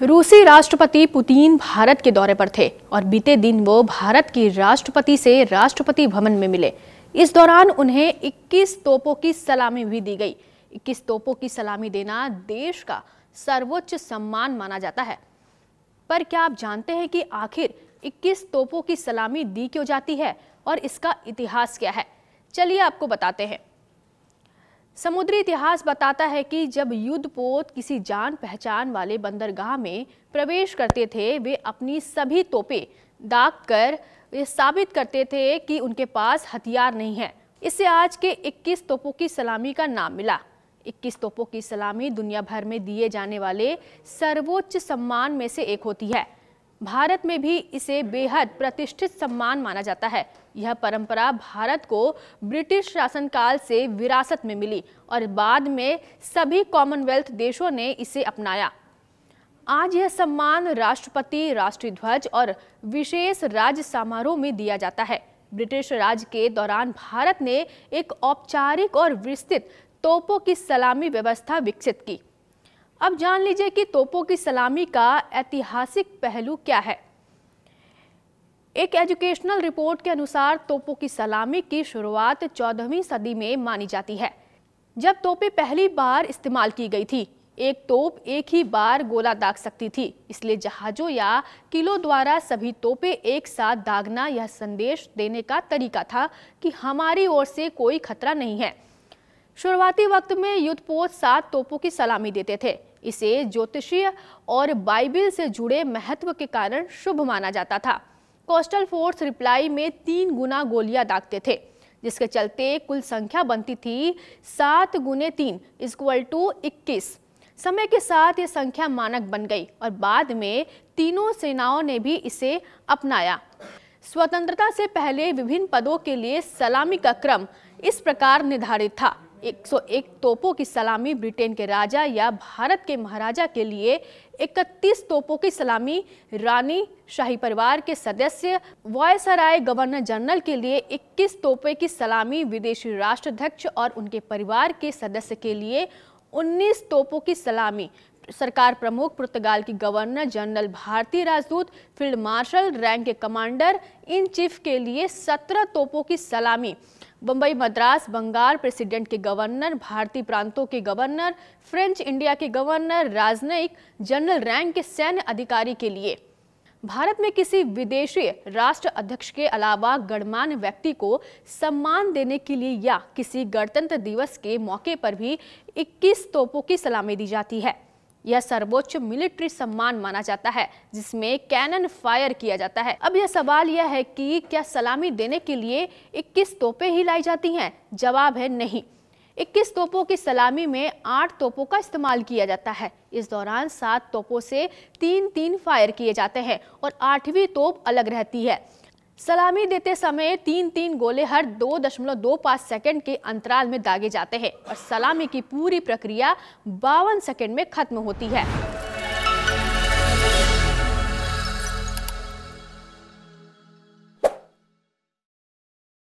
रूसी राष्ट्रपति पुतिन भारत के दौरे पर थे और बीते दिन वो भारत की राष्ट्रपति से राष्ट्रपति भवन में मिले। इस दौरान उन्हें 21 तोपों की सलामी भी दी गई। 21 तोपों की सलामी देना देश का सर्वोच्च सम्मान माना जाता है। पर क्या आप जानते हैं कि आखिर 21 तोपों की सलामी दी क्यों जाती है और इसका इतिहास क्या है? चलिए आपको बताते हैं। समुद्री इतिहास बताता है कि जब युद्धपोत किसी जान पहचान वाले बंदरगाह में प्रवेश करते थे, वे अपनी सभी तोपें दाग कर ये साबित करते थे कि उनके पास हथियार नहीं है। इससे आज के 21 तोपों की सलामी का नाम मिला। 21 तोपों की सलामी दुनिया भर में दिए जाने वाले सर्वोच्च सम्मान में से एक होती है। भारत में भी इसे बेहद प्रतिष्ठित सम्मान माना जाता है। यह परंपरा भारत को ब्रिटिश शासनकाल से विरासत में मिली और बाद में सभी कॉमनवेल्थ देशों ने इसे अपनाया। आज यह सम्मान राष्ट्रपति, राष्ट्रीय ध्वज और विशेष राज्य समारोह में दिया जाता है। ब्रिटिश राज के दौरान भारत ने एक औपचारिक और विस्तृत तोपों की सलामी व्यवस्था विकसित की। अब जान लीजिए कि तोपों की सलामी का ऐतिहासिक पहलू क्या है। एक एजुकेशनल रिपोर्ट के अनुसार तोपों की सलामी की शुरुआत 14वीं सदी में मानी जाती है, जब तोपें पहली बार इस्तेमाल की गई थी। एक तोप एक ही बार गोला दाग सकती थी, इसलिए जहाजों या किलों द्वारा सभी तोपें एक साथ दागना यह संदेश देने का तरीका था कि हमारी ओर से कोई खतरा नहीं है। शुरुआती वक्त में युद्धपोत 7 तोपों की सलामी देते थे। इसे ज्योतिषीय और बाइबिल से जुड़े महत्व के कारण शुभ माना जाता था। कोस्टल फोर्स रिप्लाई में 3 गुना गोलियां दागते थे, जिसके चलते कुल संख्या बनती थी 7 गुने 3 = 21। समय के साथ ये संख्या मानक बन गई और बाद में तीनों सेनाओं ने भी इसे अपनाया। स्वतंत्रता से पहले विभिन्न पदों के लिए सलामी का क्रम इस प्रकार निर्धारित था। 101 तोपों की सलामी ब्रिटेन के राजा या भारत के महाराजा के लिए, 31 तोपों की सलामी रानी, शाही परिवार के सदस्य, वायसराय, गवर्नर जनरल के लिए, 21 तोपों की सलामी विदेशी राष्ट्राध्यक्ष और उनके परिवार के सदस्य के लिए, 19 तोपों की सलामी सरकार प्रमुख, पुर्तगाल की गवर्नर जनरल, भारतीय राजदूत, फील्ड मार्शल रैंक के कमांडर इन चीफ के लिए, 17 तोपों की सलामी बंबई, मद्रास, बंगाल प्रेसिडेंट के गवर्नर, भारतीय प्रांतों के गवर्नर, फ्रेंच इंडिया के गवर्नर, राजनयिक जनरल रैंक के सैन्य अधिकारी के लिए। भारत में किसी विदेशी राष्ट्र अध्यक्ष के अलावा गणमान्य व्यक्ति को सम्मान देने के लिए या किसी गणतंत्र दिवस के मौके पर भी 21 तोपों की सलामी दी जाती है। यह सर्वोच्च मिलिट्री सम्मान माना जाता है, जिसमें कैनन फायर किया जाता है। अब यह सवाल यह है कि क्या सलामी देने के लिए 21 तोपें ही लाई जाती हैं? जवाब है नहीं। 21 तोपों की सलामी में 8 तोपों का इस्तेमाल किया जाता है। इस दौरान 7 तोपों से 3-3 फायर किए जाते हैं और 8वीं तोप अलग रहती है। सलामी देते समय 3-3 गोले हर 2.25 सेकंड के अंतराल में दागे जाते हैं और सलामी की पूरी प्रक्रिया 52 सेकंड में खत्म होती है।